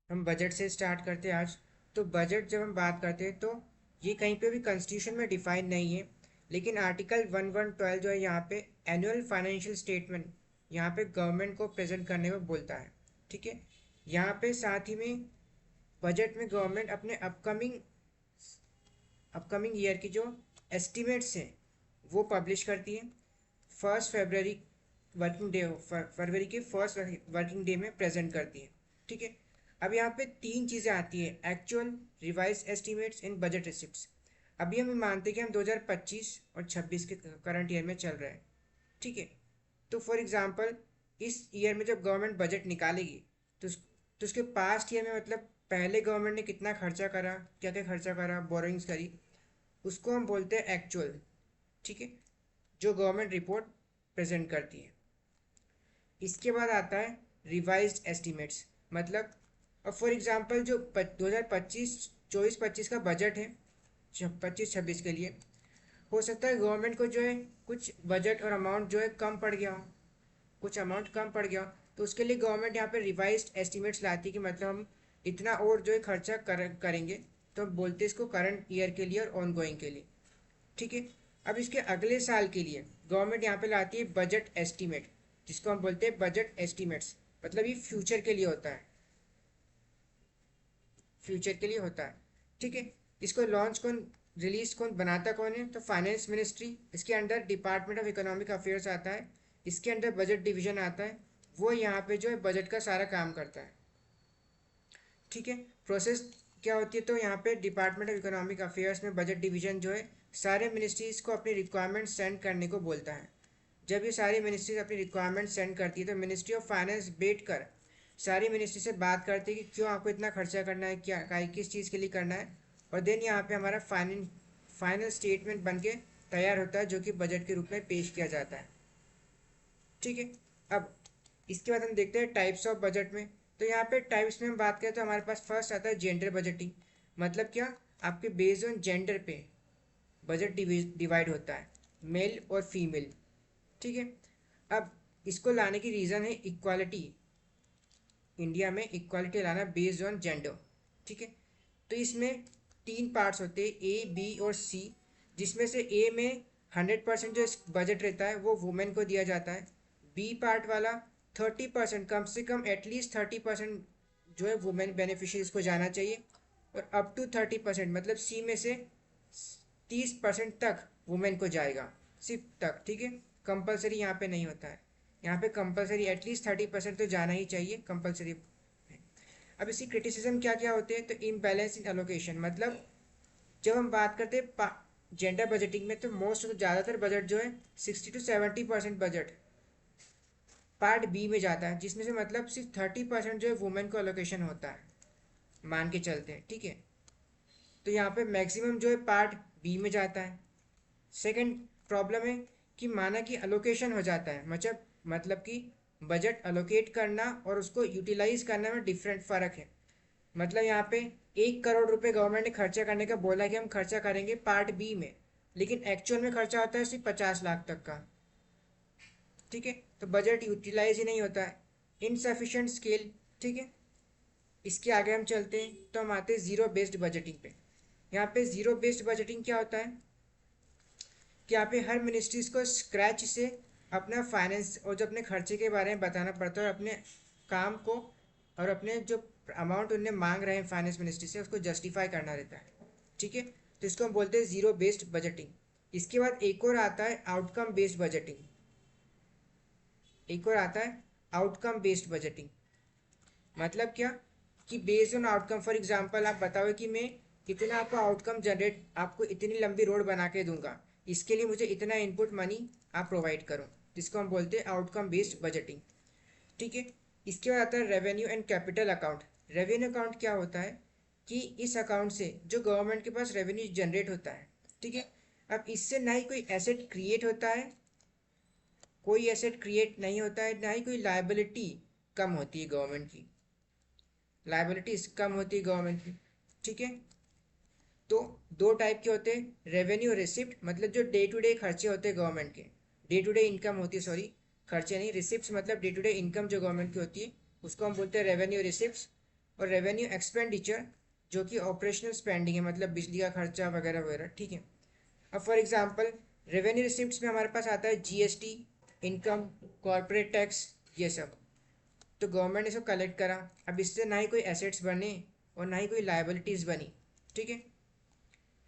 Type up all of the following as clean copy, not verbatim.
हम बजट से स्टार्ट करते हैं आज। तो बजट जब हम बात करते हैं तो ये कहीं पे भी कॉन्स्टिट्यूशन में डिफाइन नहीं है, लेकिन आर्टिकल 1112 जो है यहाँ पे एनुअल फाइनेंशियल स्टेटमेंट यहाँ पे गवर्नमेंट को प्रेजेंट करने को बोलता है। ठीक है, यहाँ पे साथ ही में बजट में गवर्नमेंट अपने अपकमिंग अपकमिंग ईयर की जो एस्टिमेट्स हैं वो पब्लिश करती है। 1 फरवरी वर्किंग डे फरवरी के फर्स्ट वर्किंग डे में प्रेजेंट करती है। ठीक है, अब यहाँ पे तीन चीज़ें आती है: actual, revise estimates and budget receipts. अभी हम मानते हैं कि हम 2025 और 26 के करंट ईयर में चल रहे हैं। ठीक है, तो फॉर एग्जांपल इस ईयर में जब गवर्नमेंट बजट निकालेगी तो तो उसके पास्ट ईयर में मतलब पहले गवर्नमेंट ने कितना खर्चा करा, क्या क्या खर्चा करा, बोरोइंग्स करी, उसको हम बोलते हैं एक्चुअल। ठीक है, जो गवर्नमेंट रिपोर्ट प्रेजेंट करती है। इसके बाद आता है रिवाइज्ड एस्टिमेट्स। मतलब अब फॉर एग्जांपल जो 2025 का बजट है 25-26 के लिए, हो सकता है गवर्नमेंट को जो है कुछ बजट और अमाउंट जो है कम पड़ गया हो, कुछ अमाउंट कम पड़ गया हो, तो उसके लिए गवर्नमेंट यहाँ पे रिवाइज्ड एस्टिमेट्स लाती है कि मतलब हम इतना और जो है खर्चा करेंगे। तो हम बोलते हैं इसको करंट ईयर के लिए और ऑन गोइंग के लिए। ठीक है, अब इसके अगले साल के लिए गवर्नमेंट यहाँ पे लाती है बजट एस्टीमेट, जिसको हम बोलते हैं बजट एस्टीमेट्स। मतलब ये फ्यूचर के लिए होता है, फ्यूचर के लिए होता है। ठीक है, इसको लॉन्च कौन, रिलीज कौन, बनाता कौन है? तो फाइनेंस मिनिस्ट्री। इसके under department of economic affairs आता है, इसके अंडर बजट डिवीजन आता है। वो यहाँ पे जो है बजट का सारा काम करता है। ठीक है, प्रोसेस क्या होती है? तो यहाँ पे डिपार्टमेंट ऑफ इकोनॉमिक अफेयर्स में बजट डिवीजन जो है सारे मिनिस्ट्रीज को अपनी रिक्वायरमेंट सेंड करने को बोलता है। जब ये सारी मिनिस्ट्रीज अपनी रिक्वायरमेंट सेंड करती है तो मिनिस्ट्री ऑफ फाइनेंस बैठ कर सारी मिनिस्ट्री से बात करती है कि क्यों आपको इतना खर्चा करना है, क्या किस चीज़ के लिए करना है। और देन यहाँ पे हमारा फाइनल स्टेटमेंट बन के तैयार होता है, जो कि बजट के रूप में पेश किया जाता है। ठीक है, अब इसके बाद हम देखते हैं टाइप्स ऑफ बजट में। तो यहाँ पे टाइप्स में हम बात करें तो हमारे पास फर्स्ट आता है जेंडर बजटिंग। मतलब क्या? आपके बेस्ड ऑन जेंडर पे बजट डिवाइड होता है, मेल और फीमेल। ठीक है, अब इसको लाने की रीज़न है इक्वालिटी। इंडिया में इक्वालिटी लाना बेस्ड ऑन जेंडर। ठीक है, तो इसमें तीन पार्ट्स होते हैं, ए, बी और सी। जिसमें से ए में 100% जो बजट रहता है वो वुमेन को दिया जाता है। बी पार्ट वाला 30%, कम से कम एटलीस्ट 30% जो है वुमेन बेनिफिशरीज को जाना चाहिए। और अप टू 30% मतलब सी में से 30% तक वुमेन को जाएगा, सिर्फ तक। ठीक है, कंपलसरी यहाँ पे नहीं होता है। यहाँ पे कंपलसरी एटलीस्ट 30% तो जाना ही चाहिए कंपलसरी। अब इसकी क्रिटिसिज्म क्या क्या होते हैं? तो इम्बैलेंस इन एलोकेशन। मतलब जब हम बात करते हैं जेंडर बजटिंग में तो मोस्ट ज़्यादातर बजट जो है 60 to 70% बजट पार्ट बी में जाता है, जिसमें से मतलब सिर्फ 30% जो है वुमेन को एलोकेशन होता है, मान के चलते हैं। ठीक है, तो यहाँ पे मैक्सिमम जो है पार्ट बी में जाता है। सेकंड प्रॉब्लम है कि माना कि अलोकेशन हो जाता है, मतलब कि बजट अलोकेट करना और उसको यूटिलाइज करने में डिफरेंट फ़र्क है। मतलब यहाँ पे 1 करोड़ रुपए गवर्नमेंट ने खर्चा करने का बोला कि हम खर्चा करेंगे पार्ट बी में, लेकिन एक्चुअल में खर्चा होता है सिर्फ 50 लाख तक का। ठीक है, तो बजट यूटिलाइज ही नहीं होता है, इनसफिशिएंट स्केल। ठीक है, इसके आगे हम चलते हैं तो हम आते हैं ज़ीरो बेस्ड बजटिंग पे। यहाँ पे ज़ीरो बेस्ड बजटिंग क्या होता है कि यहाँ पे हर मिनिस्ट्रीज को स्क्रैच से अपना फाइनेंस और जो अपने खर्चे के बारे में बताना पड़ता है, और अपने काम को और अपने जो अमाउंट उन्हें मांग रहे हैं फाइनेंस मिनिस्ट्री से उसको जस्टिफाई करना रहता है। ठीक है, तो इसको हम बोलते हैं ज़ीरो बेस्ड बजटिंग। इसके बाद एक और आता है आउटकम बेस्ड बजटिंग। एक और आता है आउटकम बेस्ड बजटिंग। मतलब क्या कि based on outcome, for example आप बताओ कि मैं इतना आपको आउटकम जनरेट, आपको इतनी लंबी रोड बना के दूंगा, इसके लिए मुझे इतना इनपुट मनी आप प्रोवाइड करो, जिसको हम बोलते हैं आउटकम बेस्ड बजटिंग। ठीक है, इसके बाद आता है revenue and capital account. Revenue account क्या होता है कि इस अकाउंट से जो गवर्नमेंट के पास रेवेन्यू जनरेट होता है। ठीक है, अब इससे ना ही कोई एसेट क्रिएट होता है, कोई एसेट क्रिएट नहीं होता है, ना ही कोई लाइबिलिटी कम होती है गवर्नमेंट की, लाइबिलिटीज कम होती है गवर्नमेंट की। ठीक है, तो दो टाइप के होते हैं, रेवेन्यू रिसिप्ट मतलब जो डे टू डे खर्चे होते हैं गवर्नमेंट के, डे टू डे इनकम होती है, सॉरी खर्चे नहीं, रिसिप्ट मतलब डे टू डे इनकम जो गवर्नमेंट की होती है, उसको हम बोलते हैं रेवेन्यू रिसिप्ट। और रेवेन्यू एक्सपेंडिचर जो कि ऑपरेशनल स्पेंडिंग है, मतलब बिजली का खर्चा वगैरह वगैरह, ठीक है। अब फॉर एग्जांपल रेवेन्यू रिसिप्ट्स में हमारे पास आता है जीएसटी, इनकम, कॉर्पोरेट टैक्स, ये सब। तो गवर्नमेंट ने इसको कलेक्ट करा। अब इससे ना ही कोई एसेट्स बने और ना ही कोई लाइबिलिटीज़ बनी, ठीक है।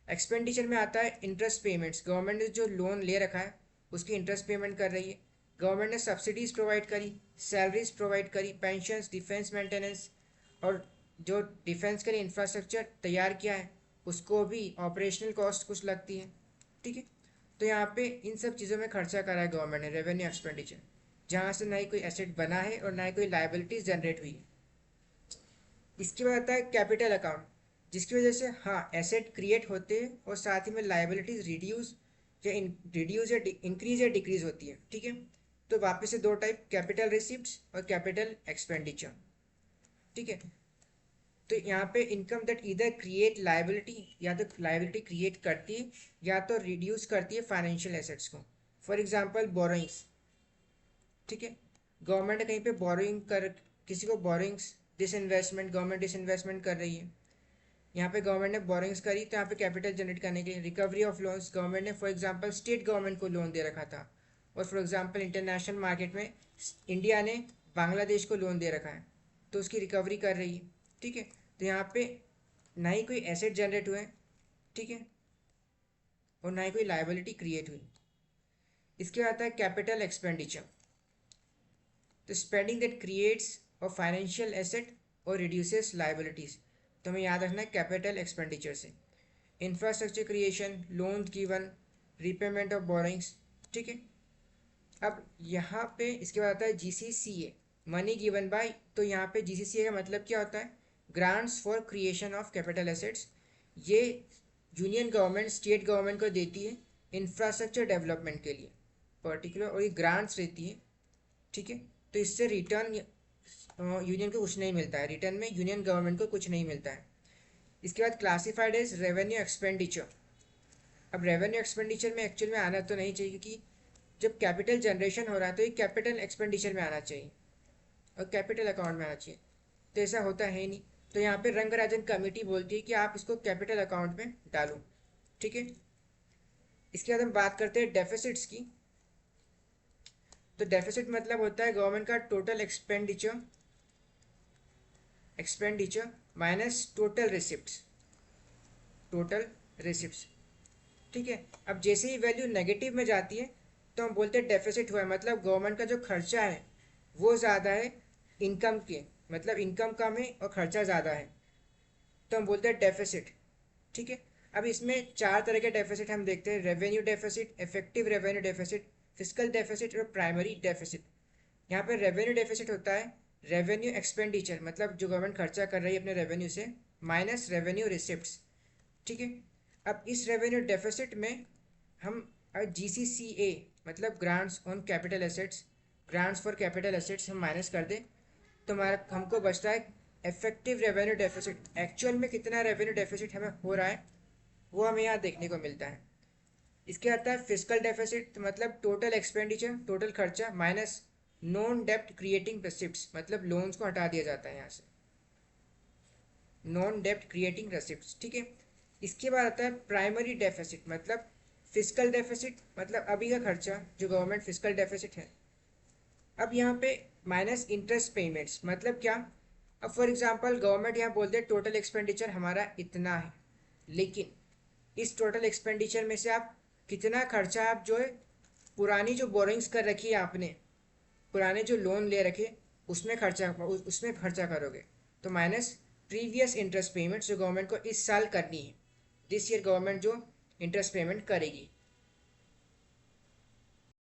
एक्सपेंडिचर में आता है इंटरेस्ट पेमेंट्स। गवर्नमेंट ने जो लोन ले रखा है उसकी इंटरेस्ट पेमेंट कर रही है। गवर्नमेंट ने सब्सिडीज़ प्रोवाइड करी, सैलरीज प्रोवाइड करी, पेंशंस, डिफेंस मेंटेनेंस, और जो डिफेंस के लिए इंफ्रास्ट्रक्चर तैयार किया है उसको भी ऑपरेशनल कॉस्ट कुछ लगती है, ठीक है। तो यहाँ पे इन सब चीज़ों में खर्चा करा है गवर्नमेंट ने, रेवेन्यू एक्सपेंडिचर, जहाँ से ना ही कोई एसेट बना है और ना ही कोई लाइबिलिटीज जनरेट हुई है। इसके बाद आता है कैपिटल अकाउंट, जिसकी वजह से हाँ एसेट क्रिएट होते हैं और साथ ही में लाइबिलिटीज रिड्यूस या इंक्रीज या डिक्रीज होती है, ठीक है। तो वापस से दो टाइप, कैपिटल रिसिप्ट्स और कैपिटल एक्सपेंडिचर, ठीक है। तो यहाँ पे इनकम दैट इधर क्रिएट लाइबिलिटी, या तो लाइबिलिटी क्रिएट करती है या तो रिड्यूस करती है फाइनेंशियल एसेट्स को। फॉर एग्जांपल बोरोइंग्स, ठीक है। गवर्नमेंट ने कहीं पे बोरोइंग कर, किसी को बोरोइंग्स, डिसइन्वेस्टमेंट, गवर्नमेंट डिसइन्वेस्टमेंट कर रही है, यहाँ पे गवर्नमेंट ने बोरोइंग्स करी तो यहाँ पे कैपिटल जनरेट करने के लिए। रिकवरी ऑफ लोन्स, गवर्नमेंट ने फॉर एग्जांपल स्टेट गवर्नमेंट को लोन दे रखा था, और फॉर एग्जांपल इंटरनेशनल मार्केट में इंडिया ने बांग्लादेश को लोन दे रखा है तो उसकी रिकवरी कर रही है, ठीक है। तो यहाँ पे ना ही कोई एसेट जनरेट हुए, ठीक है, और ना ही कोई लाइबिलिटी क्रिएट हुई। इसके बाद आता है कैपिटल एक्सपेंडिचर, तो spending that creates a financial asset और रिड्यूसेस लाइबिलिटीज। तो हमें याद रखना है कैपिटल एक्सपेंडिचर से infrastructure creation, loan given, repayment of borrowings, ठीक है। अब यहाँ पे इसके बाद आता है जीसीसीए, मनी गिवन बाय। तो यहाँ पे जीसीसीए का मतलब क्या होता है, grants for creation of capital assets. ये यूनियन गवर्नमेंट स्टेट गवर्नमेंट को देती है इंफ्रास्ट्रक्चर डेवलपमेंट के लिए पर्टिकुलर, और ये ग्रांट्स रहती है, ठीक है। तो इससे रिटर्न यूनियन को कुछ नहीं मिलता है, रिटर्न में यूनियन गवर्नमेंट को कुछ नहीं मिलता है। इसके बाद क्लासिफाइड एज रेवेन्यू एक्सपेंडिचर। अब रेवेन्यू एक्सपेंडिचर में एक्चुअल में आना तो नहीं चाहिए, क्योंकि जब कैपिटल जनरेशन हो रहा है तो ये कैपिटल एक्सपेंडिचर में आना चाहिए और कैपिटल अकाउंट में आना चाहिए, तो ऐसा होता है नहीं। तो यहाँ पे रंगराजन कमेटी बोलती है कि आप इसको कैपिटल अकाउंट में डालो, ठीक है। इसके बाद हम बात करते हैं डेफिसिट्स की। तो डेफिसिट मतलब होता है गवर्नमेंट का total expenditure minus total receipts, ठीक है। अब जैसे ही वैल्यू नेगेटिव में जाती है तो हम बोलते हैं डेफिसिट हुआ है, मतलब गवर्नमेंट का जो खर्चा है वो ज़्यादा है इनकम के, मतलब इनकम कम है और खर्चा ज़्यादा है, तो हम बोलते हैं डेफिसिट, ठीक है। अब इसमें चार तरह के डेफिसिट हम देखते हैं, revenue deficit, effective revenue deficit, fiscal deficit और प्राइमरी डेफिसिट। यहाँ पर रेवेन्यू डेफिसिट होता है रेवेन्यू एक्सपेंडिचर, मतलब जो गवर्नमेंट खर्चा कर रही है अपने रेवेन्यू से, माइनस रेवेन्यू रिसिप्ट्स, ठीक है। अब इस रेवेन्यू डेफिसिट में हम जीसीसीए मतलब grants on capital assets, grants for capital assets हम माइनस कर दें तो हमारा हमको बचता है इफेक्टिव रेवेन्यू डेफिसिट। एक्चुअल में कितना रेवेन्यू डेफिसिट हमें हो रहा है वो हमें यहाँ देखने को मिलता है। इसके आता है फिस्कल डेफिसिट, मतलब टोटल एक्सपेंडिचर, टोटल खर्चा माइनस नॉन डेप्ट क्रिएटिंग रिसिप्ट्स, मतलब लोन्स को हटा दिया जाता है यहाँ से, नॉन डेप्ट क्रिएटिंग रिसिप्ट्स, ठीक है। इसके बाद आता है प्राइमरी डेफिसिट, मतलब फिस्कल डेफिसिट, मतलब अभी का खर्चा जो गवर्नमेंट फिस्कल डेफिसिट है। अब यहाँ पे माइनस इंटरेस्ट पेमेंट्स, मतलब क्या, अब फॉर एग्जांपल गवर्नमेंट यहाँ बोलते हैं टोटल एक्सपेंडिचर हमारा इतना है, लेकिन इस टोटल एक्सपेंडिचर में से आप कितना खर्चा आप जो है पुरानी जो बोरिंग्स कर रखी है आपने, पुराने जो लोन ले रखे उसमें खर्चा करोगे, तो माइनस प्रीवियस इंटरेस्ट पेमेंट जो गवर्नमेंट को इस साल करनी है, दिस ईयर गवर्नमेंट जो इंटरेस्ट पेमेंट करेगी,